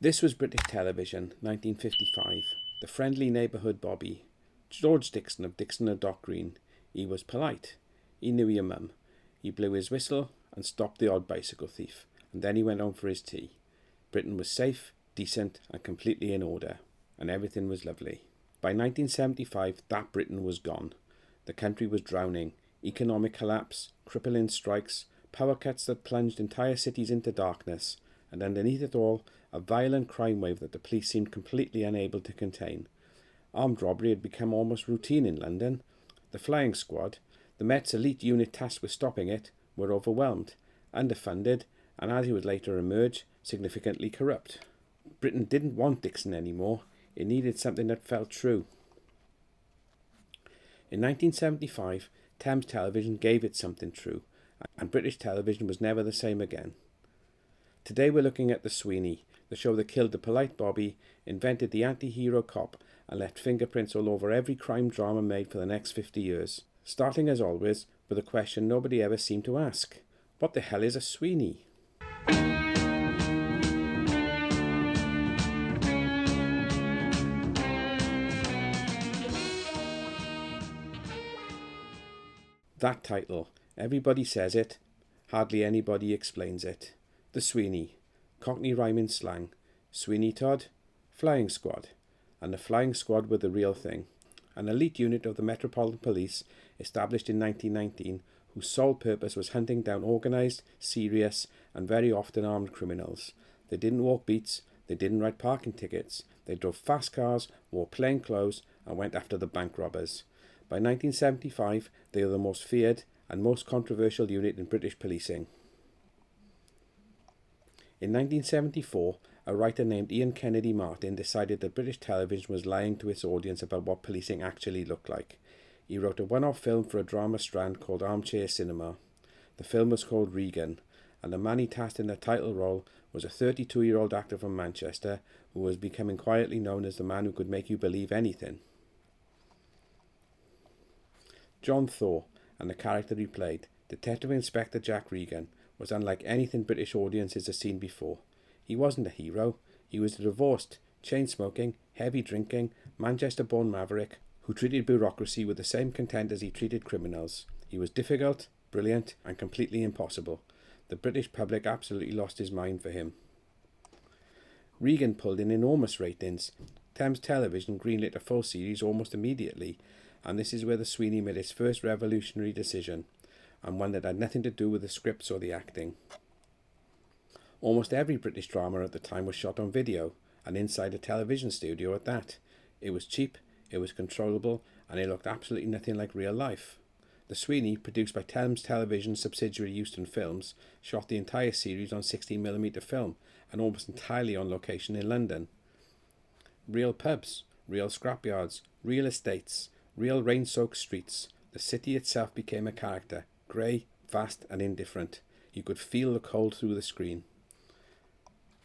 This was British television, 1955. The friendly neighbourhood bobby, George Dixon of Dixon and Dock Green. He was polite. He knew your mum. He blew his whistle and stopped the odd bicycle thief, and then he went home for his tea. Britain was safe, decent and completely in order, and everything was lovely. By 1975, that Britain was gone. The country was drowning. Economic collapse, crippling strikes, power cuts that plunged entire cities into darkness, and underneath it all, a violent crime wave that the police seemed completely unable to contain. Armed robbery had become almost routine in London. The flying squad, the Met's elite unit tasked with stopping it, were overwhelmed, underfunded, and as it would later emerge, significantly corrupt. Britain didn't want Dixon anymore. It needed something that felt true. In 1975, Thames Television gave it something true, and British television was never the same again. Today we're looking at the Sweeney, the show that killed the polite bobby, invented the anti-hero cop, and left fingerprints all over every crime drama made for the next 50 years. Starting as always with a question nobody ever seemed to ask. What the hell is a Sweeney? That title, everybody says it, hardly anybody explains it. The Sweeney, Cockney rhyming slang, Sweeney Todd, Flying Squad, and the Flying Squad were the real thing, an elite unit of the Metropolitan Police established in 1919 whose sole purpose was hunting down organised, serious and very often armed criminals. They didn't walk beats, they didn't write parking tickets, they drove fast cars, wore plain clothes and went after the bank robbers. By 1975, they were the most feared and most controversial unit in British policing. In 1974, a writer named Ian Kennedy Martin decided that British television was lying to its audience about what policing actually looked like. He wrote a one-off film for a drama strand called Armchair Cinema. The film was called Regan, and the man he tasked in the title role was a 32-year-old actor from Manchester who was becoming quietly known as the man who could make you believe anything. John Thaw, and the character he played, Detective Inspector Jack Regan, was unlike anything British audiences had seen before. He wasn't a hero. He was a divorced, chain-smoking, heavy-drinking, Manchester-born maverick who treated bureaucracy with the same contempt as he treated criminals. He was difficult, brilliant, and completely impossible. The British public absolutely lost his mind for him. Regan pulled in enormous ratings. Thames Television greenlit a full series almost immediately, and this is where the Sweeney made its first revolutionary decision, and one that had nothing to do with the scripts or the acting. Almost every British drama at the time was shot on video, and inside a television studio at that. It was cheap, it was controllable, and it looked absolutely nothing like real life. The Sweeney, produced by Thames Television subsidiary Euston Films, shot the entire series on 16mm film, and almost entirely on location in London. Real pubs, real scrapyards, real estates, real rain-soaked streets. The city itself became a character, grey, vast and indifferent. You could feel the cold through the screen.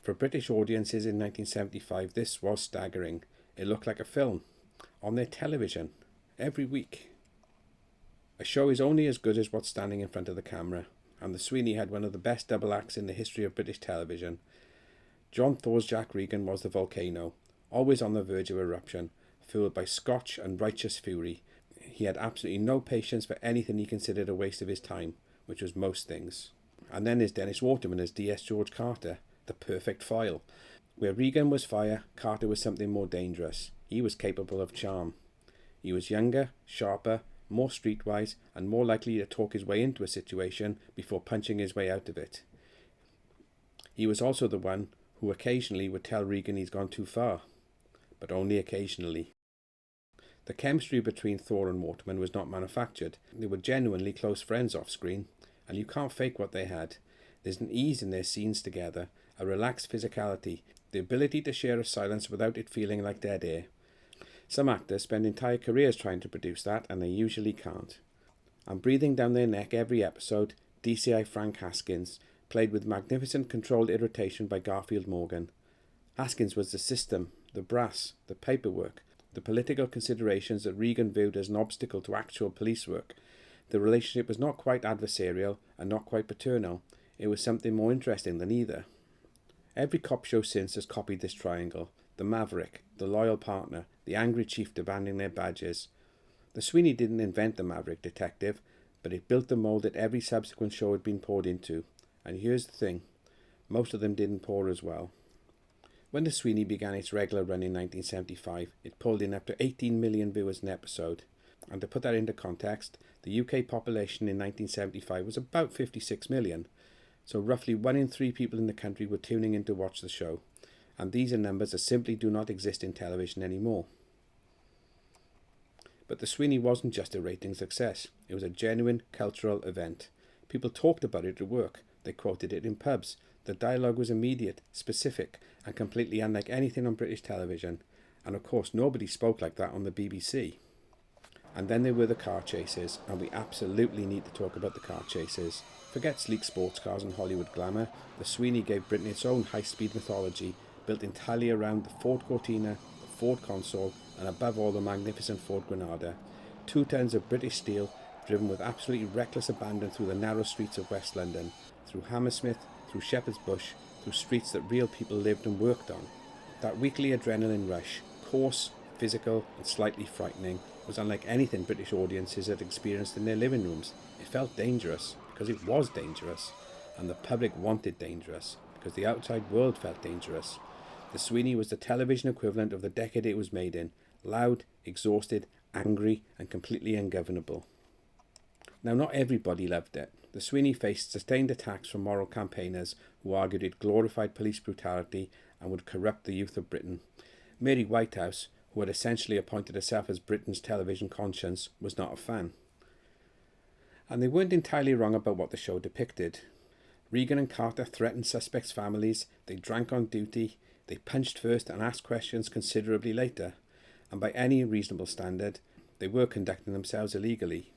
For British audiences in 1975, this was staggering. It looked like a film, on their television, every week. A show is only as good as what's standing in front of the camera, and the Sweeney had one of the best double acts in the history of British television. John Thaw's Jack Regan was the volcano, always on the verge of eruption, fueled by Scotch and righteous fury. He had absolutely no patience for anything he considered a waste of his time, which was most things. And then there's Dennis Waterman as DS George Carter, the perfect foil. Where Regan was fire, Carter was something more dangerous. He was capable of charm. He was younger, sharper, more streetwise, and more likely to talk his way into a situation before punching his way out of it. He was also the one who occasionally would tell Regan he's gone too far, but only occasionally. The chemistry between Thaw and Waterman was not manufactured. They were genuinely close friends off screen, and you can't fake what they had. There's an ease in their scenes together, a relaxed physicality, the ability to share a silence without it feeling like dead air. Some actors spend entire careers trying to produce that, and they usually can't. And breathing down their neck every episode, DCI Frank Haskins, played with magnificent controlled irritation by Garfield Morgan. Haskins was the system, the brass, the paperwork, the political considerations that Regan viewed as an obstacle to actual police work. The relationship was not quite adversarial and not quite paternal. It was something more interesting than either. Every cop show since has copied this triangle: the maverick, the loyal partner, the angry chief demanding their badges. The Sweeney didn't invent the maverick detective, but it built the mould that every subsequent show had been poured into. And here's the thing, most of them didn't pour as well. When the Sweeney began its regular run in 1975, it pulled in up to 18 million viewers an episode. And to put that into context, the UK population in 1975 was about 56 million. So roughly 1 in 3 people in the country were tuning in to watch the show. And these are numbers that simply do not exist in television anymore. But the Sweeney wasn't just a rating success. It was a genuine cultural event. People talked about it at work. They quoted it in pubs. The dialogue was immediate, specific, and completely unlike anything on British television. And of course, nobody spoke like that on the BBC. And then there were the car chases, and we absolutely need to talk about the car chases. Forget sleek sports cars and Hollywood glamour. The Sweeney gave Britain its own high-speed mythology, built entirely around the Ford Cortina, the Ford Console, and above all the magnificent Ford Granada. 2 tons of British steel, driven with absolutely reckless abandon through the narrow streets of West London, through Hammersmith, through Shepherd's Bush, through streets that real people lived and worked on. That weekly adrenaline rush, coarse, physical, and slightly frightening, was unlike anything British audiences had experienced in their living rooms. It felt dangerous, because it was dangerous, and the public wanted dangerous, because the outside world felt dangerous. The Sweeney was the television equivalent of the decade it was made in: loud, exhausted, angry, and completely ungovernable. Now, not everybody loved it. The Sweeney faced sustained attacks from moral campaigners who argued it glorified police brutality and would corrupt the youth of Britain. Mary Whitehouse, who had essentially appointed herself as Britain's television conscience, was not a fan. And they weren't entirely wrong about what the show depicted. Regan and Carter threatened suspects' families, they drank on duty, they punched first and asked questions considerably later, and by any reasonable standard, they were conducting themselves illegally.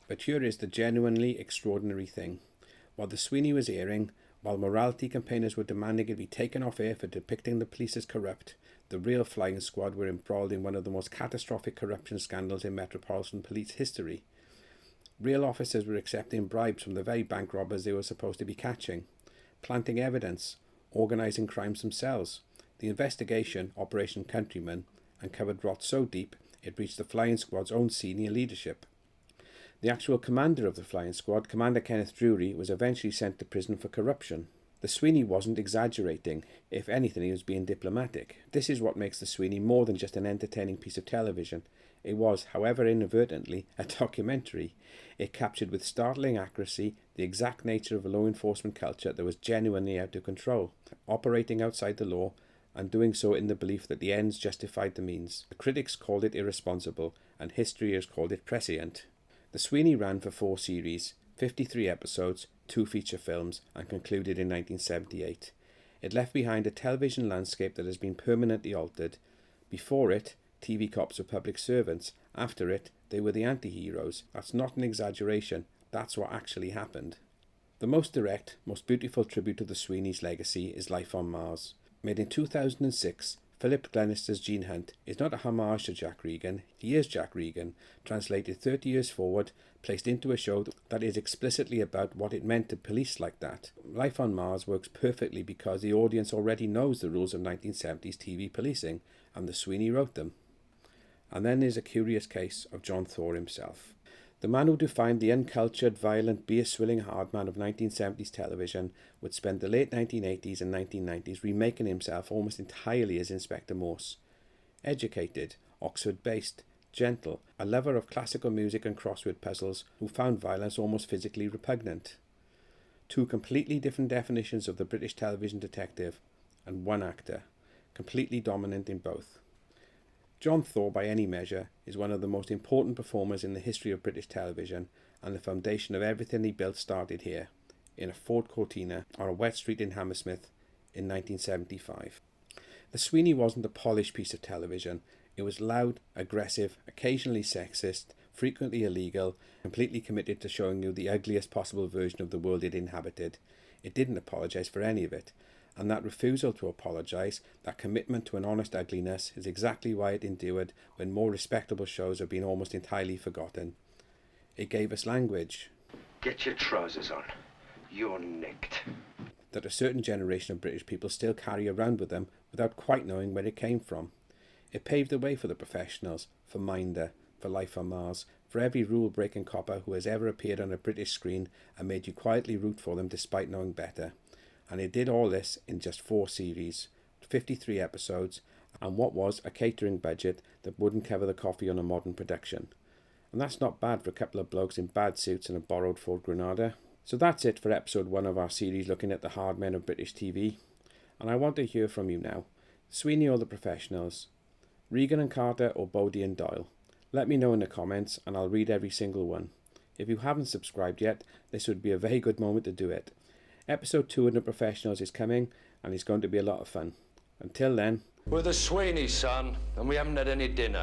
But here is the genuinely extraordinary thing. While the Sweeney was airing, while morality campaigners were demanding it be taken off air for depicting the police as corrupt, the real flying squad were embroiled in one of the most catastrophic corruption scandals in Metropolitan Police history. Real officers were accepting bribes from the very bank robbers they were supposed to be catching, planting evidence, organising crimes themselves. The investigation, Operation Countryman, uncovered rot so deep it reached the flying squad's own senior leadership. The actual commander of the flying squad, Commander Kenneth Drury, was eventually sent to prison for corruption. The Sweeney wasn't exaggerating. If anything, he was being diplomatic. This is what makes the Sweeney more than just an entertaining piece of television. It was, however inadvertently, a documentary. It captured with startling accuracy the exact nature of a law enforcement culture that was genuinely out of control, operating outside the law, and doing so in the belief that the ends justified the means. The critics called it irresponsible, and history has called it prescient. The Sweeney ran for 4 series, 53 episodes, 2 feature films, and concluded in 1978. It left behind a television landscape that has been permanently altered. Before it, TV cops were public servants. After it, they were the anti-heroes. That's not an exaggeration. That's what actually happened. The most direct, most beautiful tribute to the Sweeney's legacy is Life on Mars. Made in 2006, Philip Glenister's Gene Hunt is not a homage to Jack Regan. He is Jack Regan, translated 30 years forward, placed into a show that is explicitly about what it meant to police like that. Life on Mars works perfectly because the audience already knows the rules of 1970s TV policing, and the Sweeney wrote them. And then there's a curious case of John Thaw himself. The man who defined the uncultured, violent, beer-swilling hardman of 1970s television would spend the late 1980s and 1990s remaking himself almost entirely as Inspector Morse. Educated, Oxford-based, gentle, a lover of classical music and crossword puzzles who found violence almost physically repugnant. 2 completely different definitions of the British television detective, and 1 actor, completely dominant in both. John Thaw, by any measure, is one of the most important performers in the history of British television, and the foundation of everything he built started here, in a Ford Cortina on a wet street in Hammersmith in 1975. The Sweeney wasn't a polished piece of television. It was loud, aggressive, occasionally sexist, frequently illegal, completely committed to showing you the ugliest possible version of the world it inhabited. It didn't apologise for any of it. And that refusal to apologise, that commitment to an honest ugliness, is exactly why it endured when more respectable shows have been almost entirely forgotten. It gave us language. Get your trousers on. You're nicked. that a certain generation of British people still carry around with them without quite knowing where it came from. It paved the way for the professionals, for Minder, for Life on Mars, for every rule-breaking copper who has ever appeared on a British screen and made you quietly root for them despite knowing better. And it did all this in just 4 series, 53 episodes, and what was a catering budget that wouldn't cover the coffee on a modern production. And that's not bad for a couple of blokes in bad suits and a borrowed Ford Granada. So that's it for episode 1 of our series looking at the hard men of British TV. And I want to hear from you now. Sweeney or the professionals? Regan and Carter or Bodie and Doyle? Let me know in the comments and I'll read every single one. If you haven't subscribed yet, this would be a very good moment to do it. Episode 2 of the professionals is coming and it's going to be a lot of fun. Until then... We're the Sweeney, son, and we haven't had any dinner.